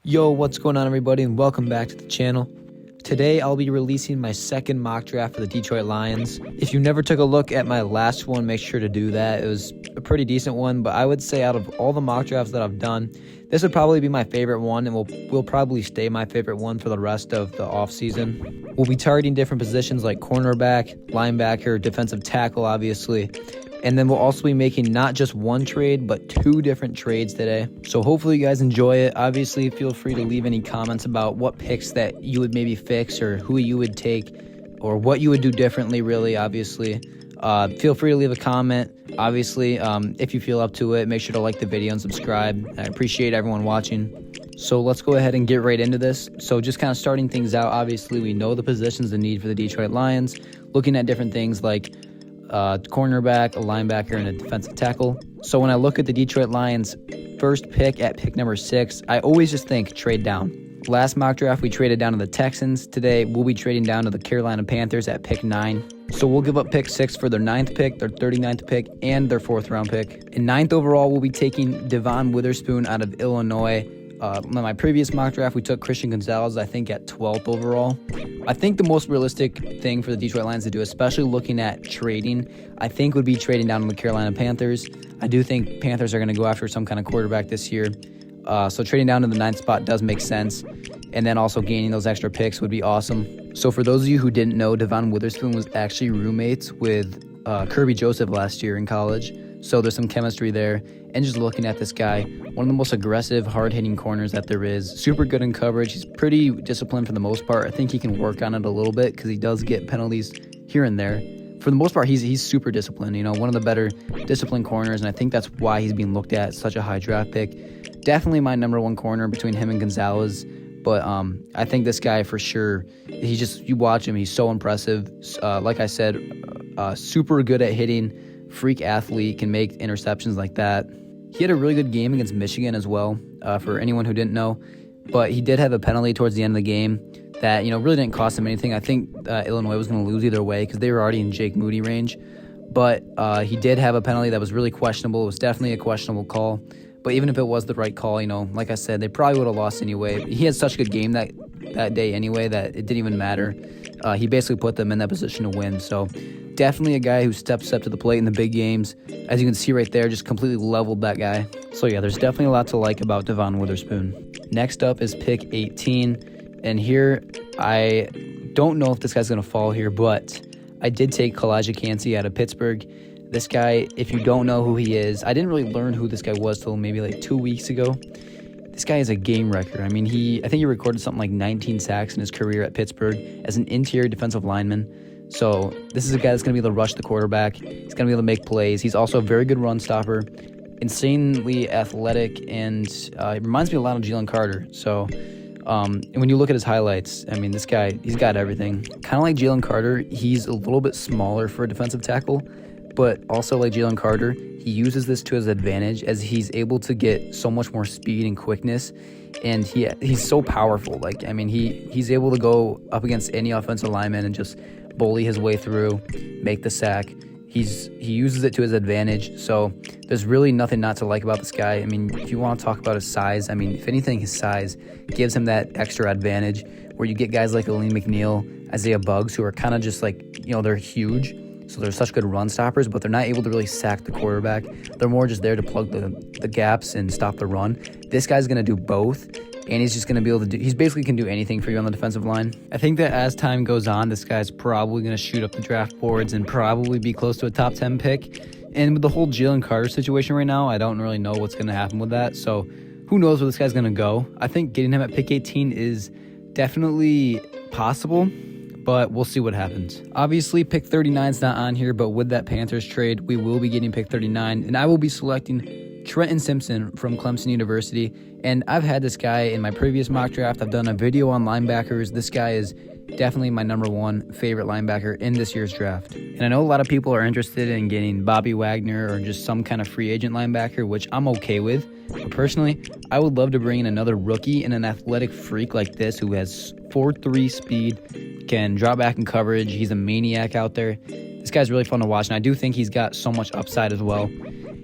Yo, what's going on, everybody, and welcome back to the channel. Today, I'll be releasing my second mock draft for the Detroit Lions. If you never took a look at my last one, make sure to do that. It was a pretty decent one, but I would say out of all the mock drafts that I've done, this would probably be my favorite one, and will probably stay my favorite one for the rest of the offseason. We'll be targeting different positions like cornerback, linebacker, defensive tackle, obviously. And then we'll also be making not just one trade, but 2 different trades today. So hopefully you guys enjoy it. Obviously, feel free to leave any comments about what picks that you would maybe fix or who you would take or what you would do differently, really, obviously. Feel free to leave a comment. Obviously, if you feel up to it, make sure to like the video and subscribe. I appreciate everyone watching. So let's go ahead and get right into this. So just kind of starting things out, obviously, we know the positions the need for the Detroit Lions. Looking at different things like cornerback, a linebacker, and a defensive tackle. So when I look at the Detroit Lions' first pick at pick number 6, I always just think trade down. Last mock draft, we traded down to the Texans. Today, we'll be trading down to the Carolina Panthers at pick 9. So we'll give up pick 6 for their 9th pick, their 39th pick, and their 4th round pick. In 9th overall, we'll be taking Devon Witherspoon out of Illinois. In my previous mock draft, we took Christian Gonzalez, I think, at 12th overall. I think the most realistic thing for the Detroit Lions to do, especially looking at trading, I think would be trading down to the Carolina Panthers. I do think Panthers are going to go after some kind of quarterback this year. So trading down to the 9th spot does make sense. And then also gaining those extra picks would be awesome. So for those of you who didn't know, Devon Witherspoon was actually roommates with Kirby Joseph last year in college. So there's some chemistry there. And just looking at this guy, one of the most aggressive, hard-hitting corners that there is. Super good in coverage. He's pretty disciplined for the most part. I think he can work on it a little bit because he does get penalties here and there. For the most part, he's super disciplined. You know, one of the better disciplined corners, and I think that's why he's being looked at as such a high draft pick. Definitely my number 1 corner between him and Gonzalez. But I think this guy for sure, you watch him, he's so impressive. Like I said, super good at hitting. Freak athlete, can make interceptions like that. He had a really good game against Michigan as well, for anyone who didn't know. But he did have a penalty towards the end of the game that, really didn't cost him anything. I think Illinois was going to lose either way because they were already in Jake Moody range. But he did have a penalty that was really questionable. It was definitely a questionable call. But even if it was the right call, like I said, they probably would have lost anyway. He had such a good game that day anyway that it didn't even matter. He basically put them in that position to win. So definitely a guy who steps up to the plate in the big games. As you can see right there, just completely leveled that guy. So yeah, there's definitely a lot to like about Devon Witherspoon. Next up is pick 18. And here, I don't know if this guy's going to fall here, but I did take Kalijah Kancey out of Pittsburgh. This guy, if you don't know who he is, I didn't really learn who this guy was till maybe like 2 weeks ago. This guy is a game wrecker. I mean, I think he recorded something like 19 sacks in his career at Pittsburgh as an interior defensive lineman. So this is a guy that's going to be able to rush the quarterback. He's going to be able to make plays. He's also a very good run stopper, insanely athletic, and it reminds me a lot of Jalen Carter. So when you look at his highlights, I mean, this guy, he's got everything. Kind of like Jalen Carter, he's a little bit smaller for a defensive tackle, but also like Jalen Carter, he uses this to his advantage as he's able to get so much more speed and quickness, and he's so powerful. Like, I mean, he's able to go up against any offensive lineman and just bully his way through, make the sack. He uses it to his advantage, so there's really nothing not to like about this guy. I mean, if you want to talk about his size, I mean, if anything, his size gives him that extra advantage where you get guys like Aleem McNeil, Isaiah Buggs, who are kind of just like, they're huge, so they're such good run stoppers, but they're not able to really sack the quarterback. They're more just there to plug the gaps and stop the run. This guy's going to do both, and he's just going to be able to he's basically can do anything for you on the defensive line. I think that as time goes on, this guy's probably going to shoot up the draft boards and probably be close to a top 10 pick. And with the whole Jalen Carter situation right now, I don't really know what's going to happen with that. So who knows where this guy's going to go. I think getting him at pick 18 is definitely possible, but we'll see what happens. Obviously, pick 39 is not on here, but with that Panthers trade, we will be getting pick 39, and I will be selecting Trenton Simpson from Clemson University. And I've had this guy in my previous mock draft. I've done a video on linebackers. This guy is definitely my number 1 favorite linebacker in this year's draft. And I know a lot of people are interested in getting Bobby Wagner or just some kind of free agent linebacker, which I'm okay with. But personally, I would love to bring in another rookie and an athletic freak like this who has 4.3 speed, can drop back in coverage. He's a maniac out there. This guy's really fun to watch, and I do think he's got so much upside as well.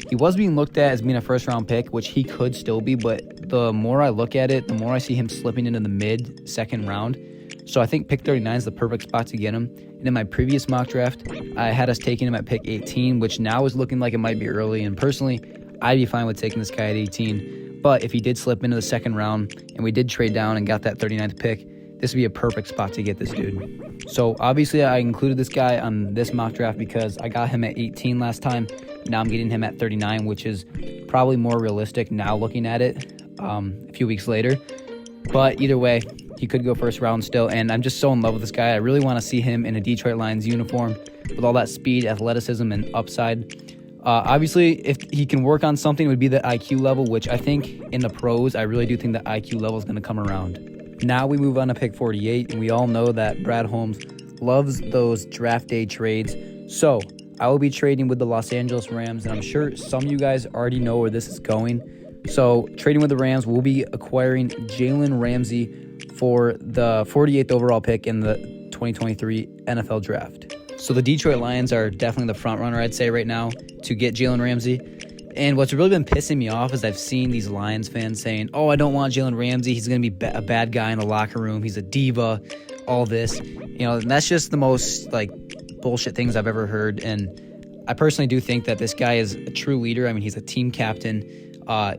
He was being looked at as being a first-round pick, which he could still be, but the more I look at it, the more I see him slipping into the mid-second round. So I think pick 39 is the perfect spot to get him. And in my previous mock draft, I had us taking him at pick 18, which now is looking like it might be early. And personally, I'd be fine with taking this guy at 18. But if he did slip into the second round and we did trade down and got that 39th pick, this would be a perfect spot to get this dude. So obviously I included this guy on this mock draft because I got him at 18 last time. Now I'm getting him at 39, which is probably more realistic now looking at it a few weeks later. But either way, he could go first round still, and I'm just so in love with this guy. I really want to see him in a Detroit Lions uniform with all that speed, athleticism, and upside. Obviously, if he can work on something, it would be the IQ level, which I think in the pros, I really do think the IQ level is going to come around. Now we move on to pick 48, and we all know that Brad Holmes loves those draft day trades. So I will be trading with the Los Angeles Rams, and I'm sure some of you guys already know where this is going. So trading with the Rams, we'll be acquiring Jalen Ramsey for the 48th overall pick in the 2023 NFL Draft. So the Detroit Lions are definitely the front runner, I'd say, right now to get Jalen Ramsey. And what's really been pissing me off is I've seen these Lions fans saying, oh, I don't want Jalen Ramsey. He's going to be a bad guy in the locker room. He's a diva, all this. And that's just the most, bullshit things I've ever heard. And I personally do think that this guy is a true leader. I mean, he's a team captain.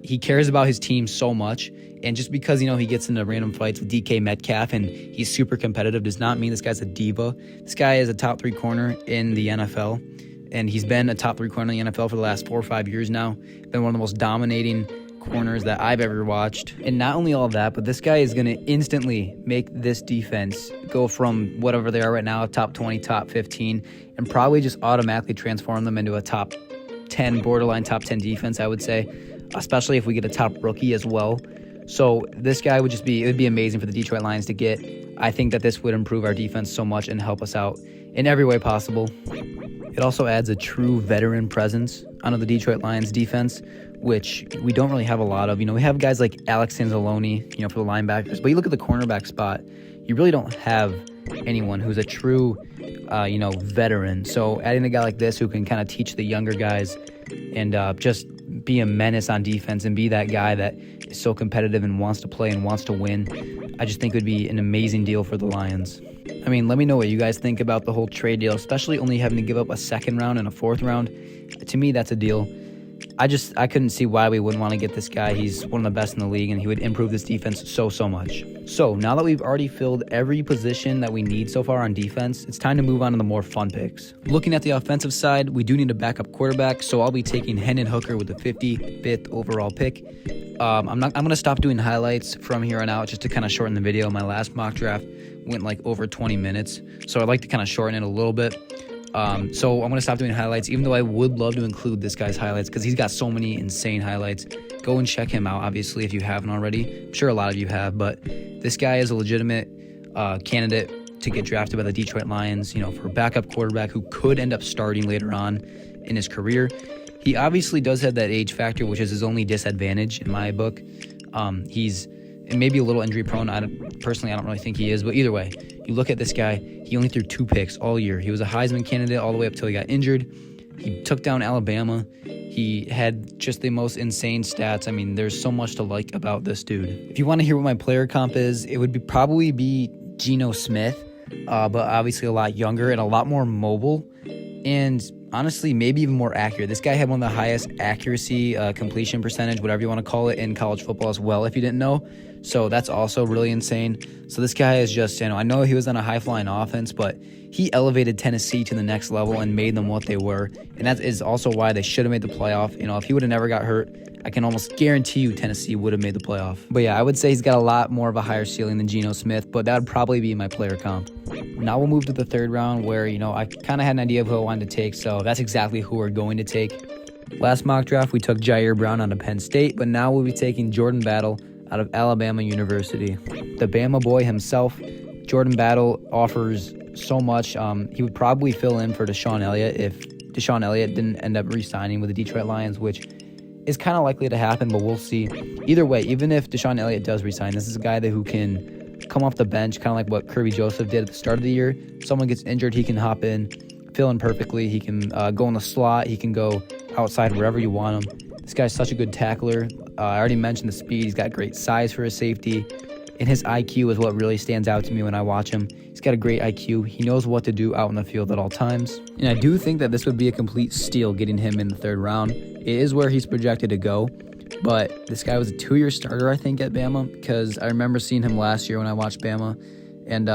He cares about his team so much. And just because, he gets into random fights with DK Metcalf and he's super competitive does not mean this guy's a diva. This guy is a top 3 corner in the NFL. And he's been a top 3 corner in the NFL for the last 4 or 5 years now. Been one of the most dominating corners that I've ever watched. And not only all that, but this guy is going to instantly make this defense go from whatever they are right now, top 20, top 15, and probably just automatically transform them into a top 10, borderline top 10 defense, I would say, especially if we get a top rookie as well. So this guy would it would be amazing for the Detroit Lions to get. I think that this would improve our defense so much and help us out in every way possible. It also adds a true veteran presence onto the Detroit Lions defense, which we don't really have a lot of. We have guys like Alex Anzalone, for the linebackers, but you look at the cornerback spot, you really don't have anyone who's a true, veteran. So adding a guy like this who can kind of teach the younger guys and just be a menace on defense and be that guy that is so competitive and wants to play and wants to win, I just think would be an amazing deal for the Lions. I mean, let me know what you guys think about the whole trade deal, especially only having to give up a second round and a fourth round. To me, that's a deal. I couldn't see why we wouldn't want to get this guy. He's one of the best in the league, and he would improve this defense so much. So now that we've already filled every position that we need so far on defense, it's time to move on to the more fun picks. Looking at the offensive side, we do need a backup quarterback, so I'll be taking Hendon Hooker with the 55th overall pick. I'm going to stop doing highlights from here on out just to kind of shorten the video. My last mock draft went over 20 minutes, so I'd like to kind of shorten it a little bit. So I'm going to stop doing highlights, even though I would love to include this guy's highlights because he's got so many insane highlights. Go and check him out, obviously, if you haven't already. I'm sure a lot of you have, but this guy is a legitimate candidate to get drafted by the Detroit Lions, for a backup quarterback who could end up starting later on in his career. He obviously does have that age factor, which is his only disadvantage in my book. He's maybe a little injury prone. Personally, I don't really think he is, but either way, you look at this guy, he only threw 2 picks all year. He was a Heisman candidate all the way up till he got injured. He took down Alabama. He had just the most insane stats. I mean, there's so much to like about this dude. If you want to hear what my player comp is, it would probably be Geno Smith, but obviously a lot younger and a lot more mobile. And honestly, maybe even more accurate. This guy had one of the highest accuracy, completion percentage, whatever you want to call it, in college football as well, if you didn't know. So that's also really insane. So this guy is just, I know he was on a high-flying offense, but he elevated Tennessee to the next level and made them what they were. And that is also why they should have made the playoff. If he would have never got hurt, I can almost guarantee you Tennessee would have made the playoff. But yeah, I would say he's got a lot more of a higher ceiling than Geno Smith, but that would probably be my player comp. Now we'll move to the third round where, I kind of had an idea of who I wanted to take, so that's exactly who we're going to take. Last mock draft, we took Jair Brown out of Penn State, but now we'll be taking Jordan Battle out of Alabama University. The Bama boy himself, Jordan Battle, offers so much. He would probably fill in for Deshaun Elliott if Deshaun Elliott didn't end up re-signing with the Detroit Lions, which is kind of likely to happen, but we'll see. Either way, even if Deshaun Elliott does re-sign, this is a guy who can come off the bench, kind of like what Kirby Joseph did at the start of the year. If someone gets injured, he can hop in, fill in perfectly. He can go in the slot. He can go outside, wherever you want him. This guy's such a good tackler. I already mentioned the speed. He's got great size for his safety. And his IQ is what really stands out to me when I watch him. He's got a great IQ. He knows what to do out in the field at all times. And I do think that this would be a complete steal getting him in the 3rd round. It is where he's projected to go. But this guy was a 2-year starter, I think, at Bama, because I remember seeing him last year when I watched Bama. And,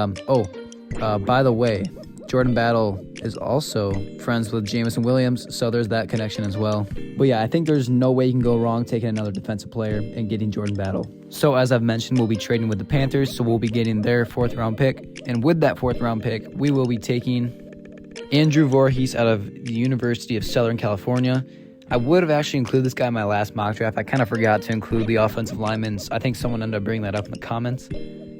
by the way, Jordan Battle is also friends with Jameson Williams, so there's that connection as well. But yeah, I think there's no way you can go wrong taking another defensive player and getting Jordan Battle. So as I've mentioned, we'll be trading with the Panthers, so we'll be getting their 4th round pick. And with that 4th round pick, we will be taking Andrew Voorhees out of the University of Southern California. I would have actually included this guy in my last mock draft. I kind of forgot to include the offensive linemen. I think someone ended up bringing that up in the comments.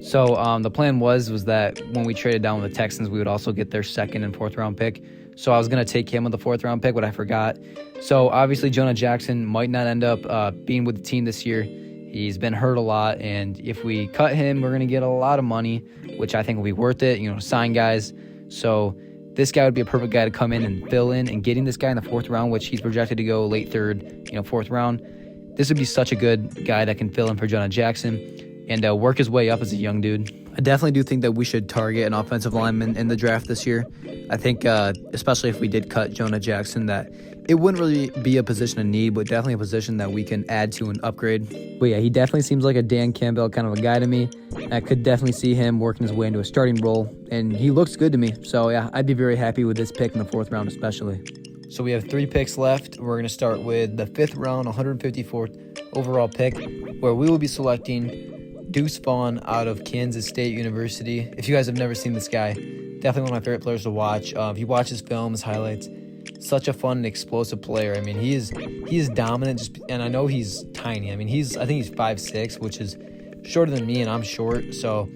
So the plan was that when we traded down with the Texans, we would also get their 2nd and 4th round pick. So I was going to take him with the 4th round pick, but I forgot. So obviously Jonah Jackson might not end up being with the team this year. He's been hurt a lot, and if we cut him, we're going to get a lot of money, which I think will be worth it, sign guys. So this guy would be a perfect guy to come in and fill in, and getting this guy in the 4th round, which he's projected to go late 3rd, 4th round, this would be such a good guy that can fill in for Jonah Jackson and work his way up as a young dude. I definitely do think that we should target an offensive lineman in the draft this year. I think, especially if we did cut Jonah Jackson, that it wouldn't really be a position of need, but definitely a position that we can add to and upgrade. But yeah, he definitely seems like a Dan Campbell kind of a guy to me. I could definitely see him working his way into a starting role, and he looks good to me. So yeah, I'd be very happy with this pick in the 4th round especially. So we have 3 picks left. We're going to start with the 5th round, 154th overall pick, where we will be selecting Deuce Vaughn out of Kansas State University. If you guys have never seen this guy, definitely one of my favorite players to watch. If you watch his film, his highlights, such a fun and explosive player. I mean, he is dominant, and I know he's tiny. I mean, I think he's 5'6", which is shorter than me, and I'm short. So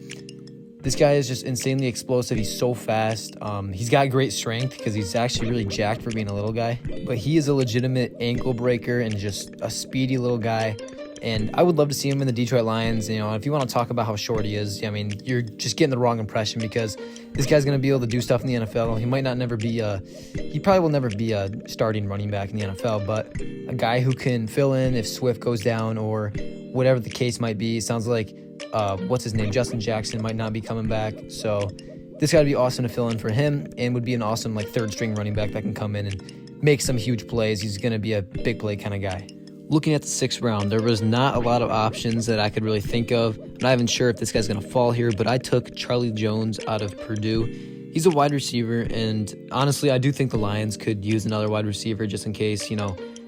this guy is just insanely explosive. He's so fast. He's got great strength because he's actually really jacked for being a little guy. But he is a legitimate ankle breaker and just a speedy little guy. And I would love to see him in the Detroit Lions. If you want to talk about how short he is, I mean, you're just getting the wrong impression because this guy's going to be able to do stuff in the NFL. He probably will never be a starting running back in the NFL, but a guy who can fill in if Swift goes down or whatever the case might be. It sounds like, Justin Jackson might not be coming back. So this guy would be awesome to fill in for him and would be an awesome 3rd string running back that can come in and make some huge plays. He's going to be a big play kind of guy. Looking at the 6th round, there was not a lot of options that I could really think of. I'm not even sure if this guy's going to fall here, but I took Charlie Jones out of Purdue. He's a wide receiver, and honestly, I do think the Lions could use another wide receiver just in case,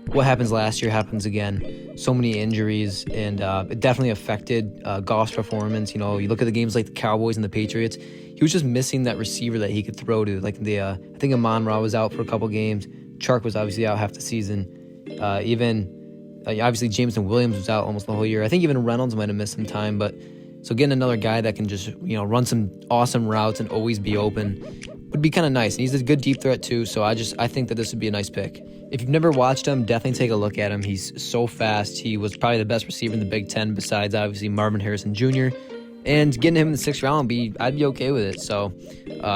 what happens last year happens again. So many injuries, and it definitely affected Goff's performance. You look at the games like the Cowboys and the Patriots, he was just missing that receiver that he could throw to. I think Amon-Ra was out for a couple games. Chark was obviously out half the season. Obviously, Jameson Williams was out almost the whole year. I think even Reynolds might have missed some time. But so getting another guy that can just run some awesome routes and always be open would be kind of nice. And he's a good deep threat too. So I think that this would be a nice pick. If you've never watched him, definitely take a look at him. He's so fast. He was probably the best receiver in the Big Ten besides obviously Marvin Harrison Jr. And getting him in the 6th round, I'd be okay with it. So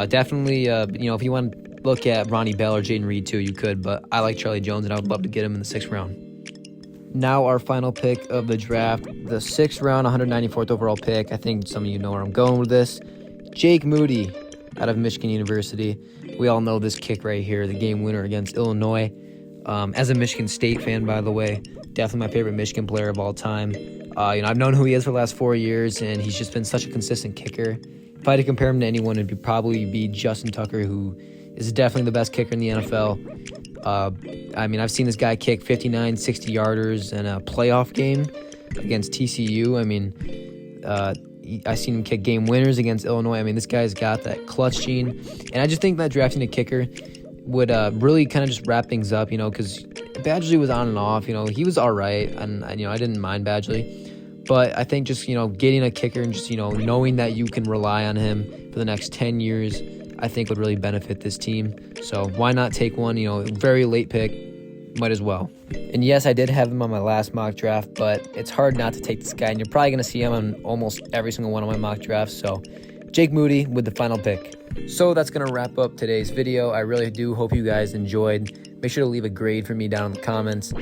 definitely, if you want to look at Ronnie Bell or Jaden Reed too, you could. But I like Charlie Jones, and I would love to get him in the 6th round. Now our final pick of the draft, the 6th round, 194th overall pick. I think some of you know where I'm going with this. Jake Moody out of Michigan University. We all know this kick right here, the game winner against Illinois. As a Michigan State fan, by the way, definitely my favorite Michigan player of all time. I've known who he is for the last 4 years, and he's just been such a consistent kicker. If I had to compare him to anyone, it'd probably be Justin Tucker, who is definitely the best kicker in the NFL. I've seen this guy kick 59, 60-yarders in a playoff game against TCU. I've seen him kick game winners against Illinois. This guy's got that clutch gene. And I just think that drafting a kicker would really kind of just wrap things up, because Badgley was on and off. He was all right, and I didn't mind Badgley. But I think just, getting a kicker and just, knowing that you can rely on him for the next 10 years, I think would really benefit this team. So why not take one, very late pick, might as well. And yes, I did have him on my last mock draft, but it's hard not to take this guy, and you're probably going to see him on almost every single one of my mock drafts. So Jake Moody with the final pick. So that's going to wrap up today's video. I really do hope you guys enjoyed Make sure to leave a grade for me down in the comments.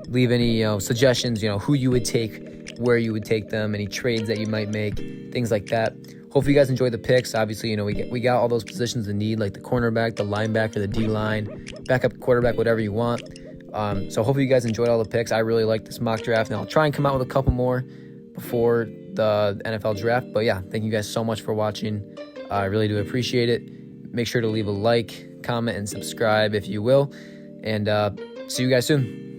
Leave any suggestions, who you would take, where you would take them, any trades that you might make, things like that. Hopefully you guys enjoy the picks. Obviously, we got all those positions in need, like the cornerback, the linebacker, the D-line, backup quarterback, whatever you want. So hopefully you guys enjoyed all the picks. I really like this mock draft, and I'll try and come out with a couple more before the NFL draft. But yeah, thank you guys so much for watching. I really do appreciate it. Make sure to leave a like, comment, and subscribe if you will. And see you guys soon.